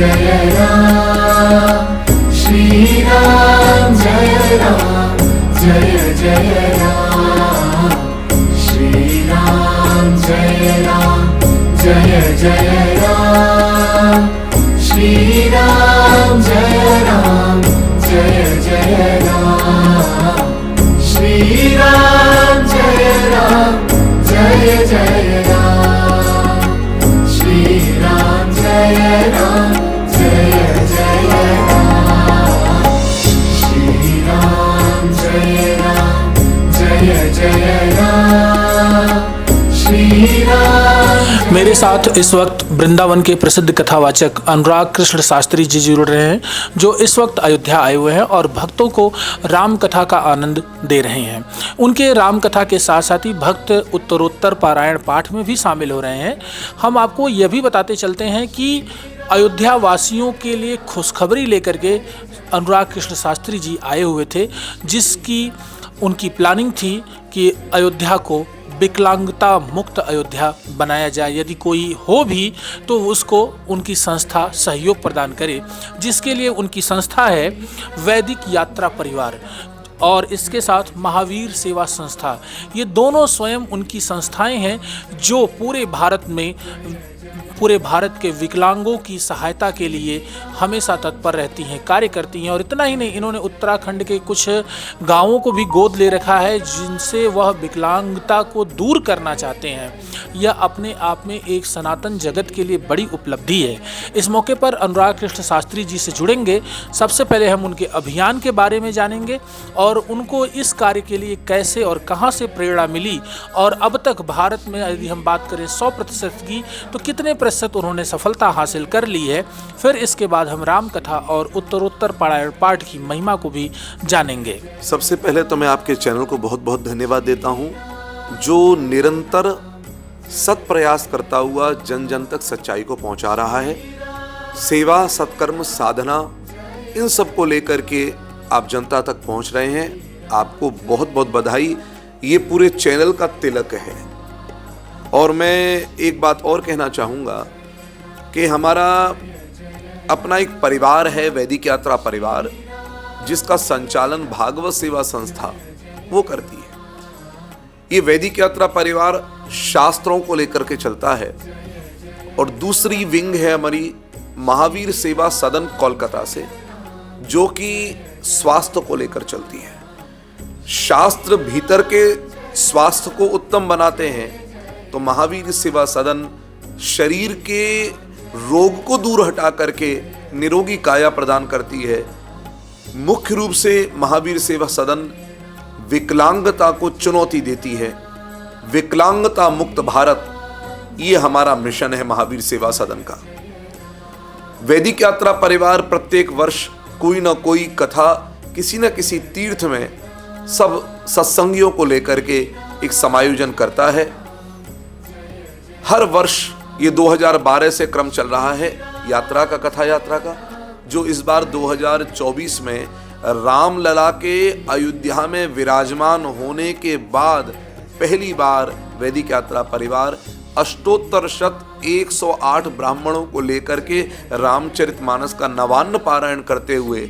जय राम श्री राम जय राम जय जय राम श्री राम जय जय राम श्री राम जय जय राम श्री राम जय जय राम श्री राम जय जय राम श्री राम जय जय राम श्री राम। मेरे साथ इस वक्त वृंदावन के प्रसिद्ध कथावाचक अनुराग कृष्ण शास्त्री जी जुड़ रहे हैं, जो इस वक्त अयोध्या आए हुए हैं और भक्तों को राम कथा का आनंद दे रहे हैं। उनके राम कथा के साथ साथ ही भक्त उत्तरोत्तर पारायण पाठ में भी शामिल हो रहे हैं। हम आपको यह भी बताते चलते हैं कि अयोध्या वासियों के लिए खुशखबरी लेकर के अनुराग कृष्ण शास्त्री जी आए हुए थे, जिसकी उनकी प्लानिंग थी कि अयोध्या को विकलांगता मुक्त अयोध्या बनाया जाए। यदि कोई हो भी तो उसको उनकी संस्था सहयोग प्रदान करे, जिसके लिए उनकी संस्था है वैदिक यात्रा परिवार और इसके साथ महावीर सेवा संस्था। ये दोनों स्वयं उनकी संस्थाएं हैं जो पूरे भारत के विकलांगों की सहायता के लिए हमेशा तत्पर रहती हैं, कार्य करती हैं। और इतना ही नहीं, इन्होंने उत्तराखंड के कुछ गांवों को भी गोद ले रखा है, जिनसे वह विकलांगता को दूर करना चाहते हैं। यह अपने आप में एक सनातन जगत के लिए बड़ी उपलब्धि है। इस मौके पर अनुराग कृष्ण शास्त्री जी से जुड़ेंगे। सबसे पहले हम उनके अभियान के बारे में जानेंगे और उनको इस कार्य के लिए कैसे और कहां से प्रेरणा मिली, और अब तक भारत में यदि हम बात करें 100% की, तो कितने प्रतिशत उन्होंने सफलता हासिल कर ली है। फिर इसके बाद हम राम कथा और उत्तरोत्तर पारायण पाठ की महिमा को भी जानेंगे। सबसे पहले तो मैं आपके चैनल को बहुत बहुत धन्यवाद देता हूं, जो निरंतर सत प्रयास करता हुआ जन जन तक सच्चाई को पहुंचा रहा है। सेवा, सत्कर्म, साधना, इन सब को लेकर के आप जनता तक पहुंच रहे हैं। आपको बहुत बहुत बधाई। ये पूरे चैनल का तिलक है। और मैं एक बात और कहना चाहूँगा कि हमारा अपना एक परिवार है, वैदिक यात्रा परिवार, जिसका संचालन भागवत सेवा संस्था वो करती है। ये वैदिक यात्रा परिवार शास्त्रों को लेकर के चलता है। और दूसरी विंग है हमारी महावीर सेवा सदन कोलकाता से, जो कि स्वास्थ्य को लेकर चलती है। शास्त्र भीतर के स्वास्थ्य को उत्तम बनाते हैं, तो महावीर सेवा सदन शरीर के रोग को दूर हटा करके निरोगी काया प्रदान करती है। मुख्य रूप से महावीर सेवा सदन विकलांगता को चुनौती देती है। विकलांगता मुक्त भारत, ये हमारा मिशन है महावीर सेवा सदन का। वैदिक यात्रा परिवार प्रत्येक वर्ष कोई ना कोई कथा किसी न किसी तीर्थ में सब सत्संगियों को लेकर के एक समायोजन करता है। हर वर्ष ये 2012 से क्रम चल रहा है यात्रा का, कथा यात्रा का, जो इस बार 2024 में रामलला के अयोध्या में विराजमान होने के बाद पहली बार वैदिक यात्रा परिवार अष्टोत्तर शत 108 ब्राह्मणों को लेकर के रामचरितमानस का नवान्न पारायण करते हुए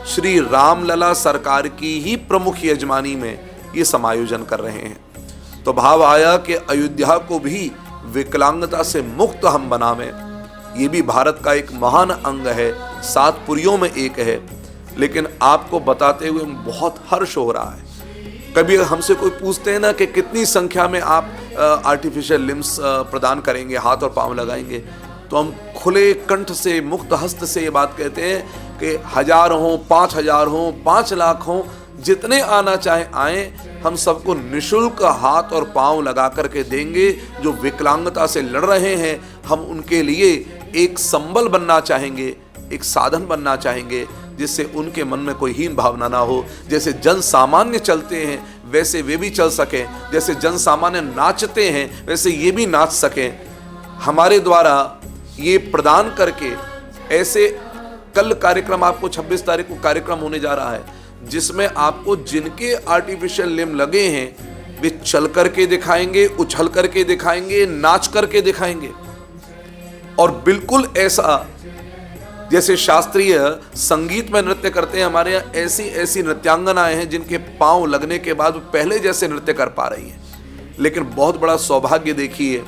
श्री रामलला सरकार की ही प्रमुख यजमानी में ये समायोजन कर रहे हैं। तो भाव आया कि अयोध्या को भी विकलांगता से मुक्त हम बनावें। ये भी भारत का एक महान अंग है, 7 पुरियों में एक है। लेकिन आपको बताते हुए बहुत हर्ष हो रहा है। कभी हमसे कोई पूछते हैं ना कि कितनी संख्या में आप आर्टिफिशियल लिम्स प्रदान करेंगे, हाथ और पांव लगाएंगे, तो हम खुले कंठ से, मुक्त हस्त से ये बात कहते हैं कि 1000 हो, 5000 हो, 5 लाख हो, जितने आना चाहे आए, हम सबको निशुल्क हाथ और पांव लगा करके देंगे। जो विकलांगता से लड़ रहे हैं, हम उनके लिए एक संबल बनना चाहेंगे, एक साधन बनना चाहेंगे, जिससे उनके मन में कोई हीन भावना ना हो। जैसे जन सामान्य चलते हैं वैसे वे भी चल सकें, जैसे जन सामान्य नाचते हैं वैसे ये भी नाच सकें। हमारे द्वारा ये प्रदान करके ऐसे कल कार्यक्रम, आपको 26 तारीख को कार्यक्रम होने जा रहा है, जिसमें आपको जिनके आर्टिफिशियल लिम्ब लगे हैं वे चल करके दिखाएंगे, उछल करके दिखाएंगे, नाच करके दिखाएंगे। और बिल्कुल ऐसा जैसे शास्त्रीय संगीत में नृत्य करते हैं, हमारे यहाँ ऐसी ऐसी नृत्यांगनाएं हैं जिनके पांव लगने के बाद वो पहले जैसे नृत्य कर पा रही हैं। लेकिन बहुत बड़ा सौभाग्य देखिए,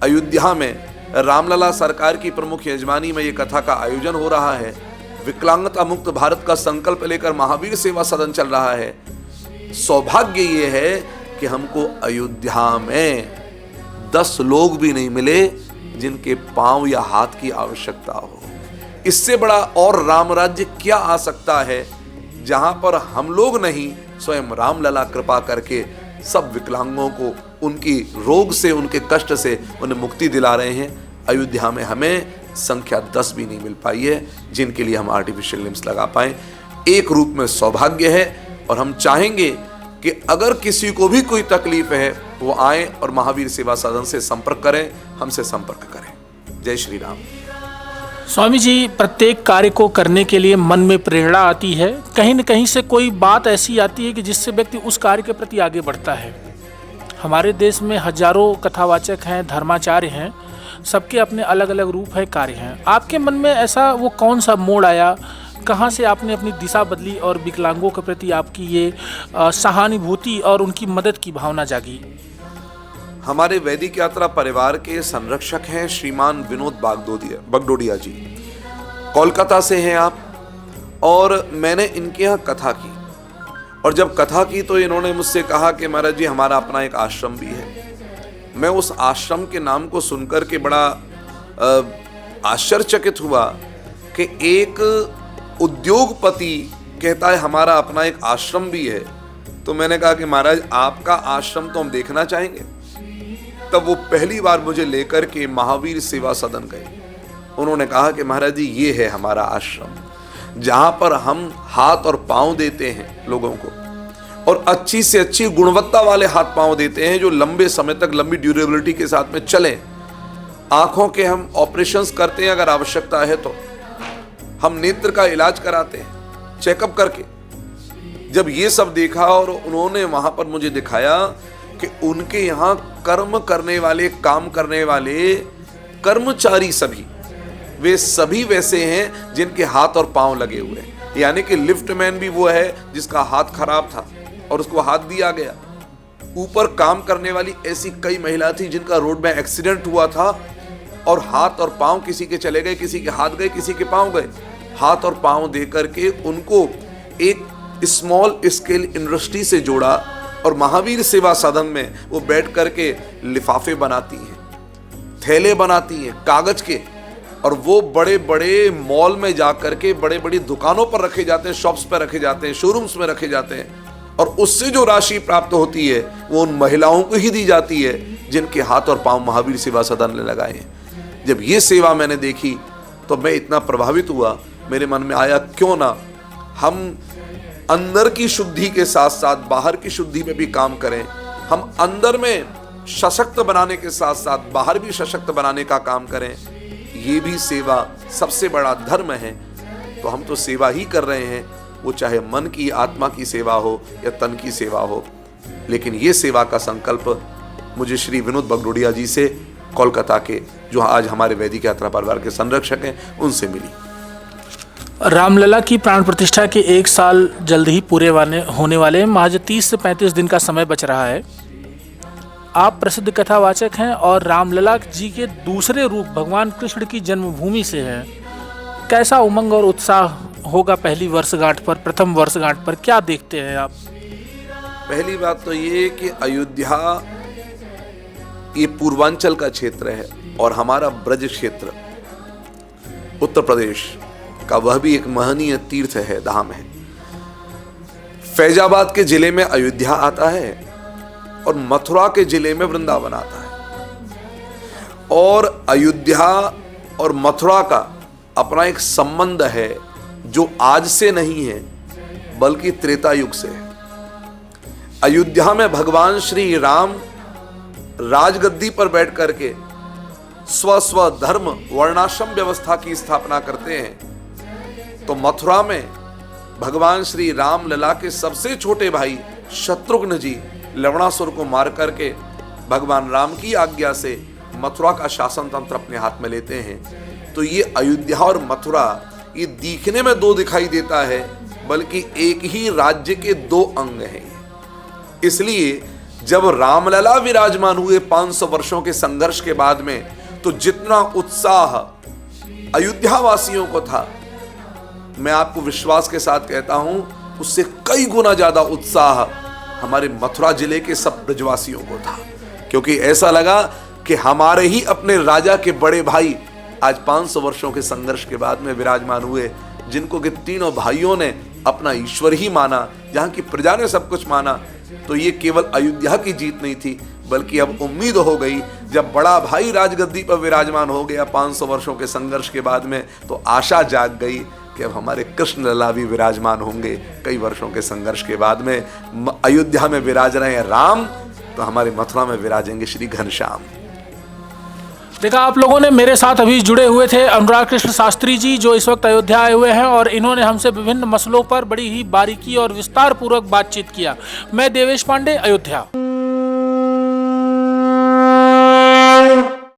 अयोध्या में रामलला सरकार की प्रमुख यजमानी में ये कथा का आयोजन हो रहा है। विकलांगता मुक्त भारत का संकल्प लेकर महावीर सेवा सदन चल रहा है। सौभाग्य ये है कि हमको अयोध्या में 10 लोग भी नहीं मिले जिनके पांव या हाथ की आवश्यकता हो। इससे बड़ा और राम राज्य क्या आ सकता है, जहां पर हम लोग नहीं, स्वयं रामलला कृपा करके सब विकलांगों को उनकी रोग से, उनके कष्ट से उन्हें मुक्ति दिला रहे हैं। अयोध्या में हमें संख्या 10 भी नहीं मिल पाई है जिनके लिए हम आर्टिफिशियल लिम्स लगा पाएं। एक रूप में सौभाग्य है, और हम चाहेंगे कि अगर किसी को भी कोई तकलीफ है वो आए और महावीर सेवा सदन से संपर्क करें, हमसे संपर्क करें। जय श्री राम। स्वामी जी, प्रत्येक कार्य को करने के लिए मन में प्रेरणा आती है, कहीं न कहीं से कोई बात ऐसी आती है कि जिससे व्यक्ति उस कार्य के प्रति आगे बढ़ता है। हमारे देश में हजारों कथावाचक हैं, धर्माचार्य हैं, सबके अपने अलग अलग रूप है, कार्य हैं। आपके मन में ऐसा वो कौन सा मोड़ आया, कहाँ से आपने अपनी दिशा बदली और विकलांगों के प्रति आपकी ये सहानुभूति और उनकी मदद की भावना जागी? हमारे वैदिक यात्रा परिवार के संरक्षक हैं श्रीमान विनोद बगडोडिया जी। कोलकाता से हैं आप, और मैंने इनके यहाँ कथा की, और जब कथा की तो इन्होंने मुझसे कहा कि महाराज जी, हमारा अपना एक आश्रम भी है। मैं उस आश्रम के नाम को सुनकर के बड़ा आश्चर्यचकित हुआ कि एक उद्योगपति कहता है हमारा अपना एक आश्रम भी है। तो मैंने कहा कि महाराज, आपका आश्रम तो हम देखना चाहेंगे। तब वो पहली बार मुझे लेकर के महावीर सेवा सदन गए। उन्होंने कहा कि महाराज जी, ये है हमारा आश्रम, जहां पर हम हाथ और पांव देते हैं लोगों को, और अच्छी से अच्छी गुणवत्ता वाले हाथ पांव देते हैं जो लंबे समय तक, लंबी ड्यूरेबिलिटी के साथ में चलें। आंखों के हम ऑपरेशंस करते हैं अगर आवश्यकता है तो, हम नेत्र का इलाज कराते हैं चेकअप करके। जब ये सब देखा और उन्होंने वहां पर मुझे दिखाया कि उनके यहाँ कर्म करने वाले, काम करने वाले कर्मचारी सभी, वे सभी वैसे हैं जिनके हाथ और पांव लगे हुए हैं। यानी कि लिफ्टमैन भी वो है जिसका हाथ खराब था और उसको हाथ दिया गया। ऊपर काम करने वाली ऐसी कई महिला थी जिनका रोड में एक्सीडेंट हुआ था और हाथ और पांव किसी के चले गए, किसी के हाथ गए, किसी के पांव गए। हाथ और पांव दे करके उनको एक स्मॉल स्केल इंडस्ट्री से जोड़ा, और महावीर सेवा सदन में वो बैठ करके लिफाफे बनाती हैं, थैले बनाती हैं कागज के, और वो बड़े बड़े मॉल में जाकर के बड़े बड़ी दुकानों पर रखे जाते हैं, शॉप्स पर रखे जाते हैं, शोरूम्स में रखे जाते हैं, और उससे जो राशि प्राप्त होती है वो उन महिलाओं को ही दी जाती है जिनके हाथ और पांव महावीर सेवा सदन ने लगाए हैं। जब ये सेवा मैंने देखी तो मैं इतना प्रभावित हुआ, मेरे मन में आया क्यों ना हम अंदर की शुद्धि के साथ साथ बाहर की शुद्धि में भी काम करें। हम अंदर में सशक्त बनाने के साथ साथ बाहर भी सशक्त बनाने का काम करें। ये भी सेवा सबसे बड़ा धर्म है। तो हम तो सेवा ही कर रहे हैं, वो चाहे मन की, आत्मा की सेवा हो या तन की सेवा हो। लेकिन ये सेवा का संकल्प मुझे श्री विनोद बगडोडिया जी से, कोलकाता के, जो आज हमारे वैदिक यात्रा परिवार के संरक्षक हैं, उनसे मिली। रामलला की प्राण प्रतिष्ठा के 1 साल जल्द ही पूरे होने वाले, महज 30 से 35 दिन का समय बच रहा है। आप प्रसिद्ध कथावाचक हैं और रामलला जी के दूसरे रूप भगवान कृष्ण की जन्मभूमि से हैं। कैसा उमंग और उत्साह होगा पहली वर्षगांठ पर, प्रथम वर्षगांठ पर, क्या देखते हैं आप? पहली बात तो ये कि अयोध्या ये पूर्वांचल का क्षेत्र है और हमारा ब्रज क्षेत्र उत्तर प्रदेश का वह भी एक महनीय तीर्थ है, धाम है। फैजाबाद के जिले में अयोध्या आता है और मथुरा के जिले में वृंदावन आता है। और अयोध्या और मथुरा का अपना एक संबंध है जो आज से नहीं है बल्कि त्रेता युग से है। अयोध्या में भगवान श्री राम राजगद्दी पर बैठ करके स्व धर्म वर्णाश्रम व्यवस्था की स्थापना करते हैं, तो मथुरा में भगवान श्री राम लला के सबसे छोटे भाई शत्रुघ्न जी लवणासुर को मार करके भगवान राम की आज्ञा से मथुरा का शासन तंत्र अपने हाथ में लेते हैं। तो ये अयोध्या और मथुरा ये दिखने में दो दिखाई देता है, बल्कि एक ही राज्य के दो अंग हैं। इसलिए जब रामलला विराजमान हुए 500 वर्षों के संघर्ष के बाद में, तो जितना उत्साह अयोध्या वासियों को था, मैं आपको विश्वास के साथ कहता हूं, उससे कई गुना ज्यादा उत्साह हमारे मथुरा जिले के सब ब्रजवासियों को था। क्योंकि ऐसा लगा कि हमारे ही अपने राजा के बड़े भाई आज 500 वर्षों के संघर्ष के बाद में विराजमान हुए, जिनको कि तीनों भाइयों ने अपना ईश्वर ही माना, जहां की प्रजा ने सब कुछ माना। तो ये केवल अयोध्या की जीत नहीं थी, बल्कि अब उम्मीद हो गई, जब बड़ा भाई राजगद्दी पर विराजमान हो गया 500 वर्षों के संघर्ष के बाद में, तो आशा जाग गई कि अब हमारे कृष्ण लला भी विराजमान होंगे। कई वर्षों के संघर्ष के बाद में अयोध्या में विराज रहे हैं राम, तो हमारे मथुरा में विराजेंगे श्री घनश्याम। देखा आप लोगों ने, मेरे साथ अभी जुड़े हुए थे अनुराग कृष्ण शास्त्री जी, जो इस वक्त अयोध्या आए हुए हैं, और इन्होंने हमसे विभिन्न मसलों पर बड़ी ही बारीकी और विस्तार पूर्वक बातचीत किया। मैं देवेश पांडे, अयोध्या।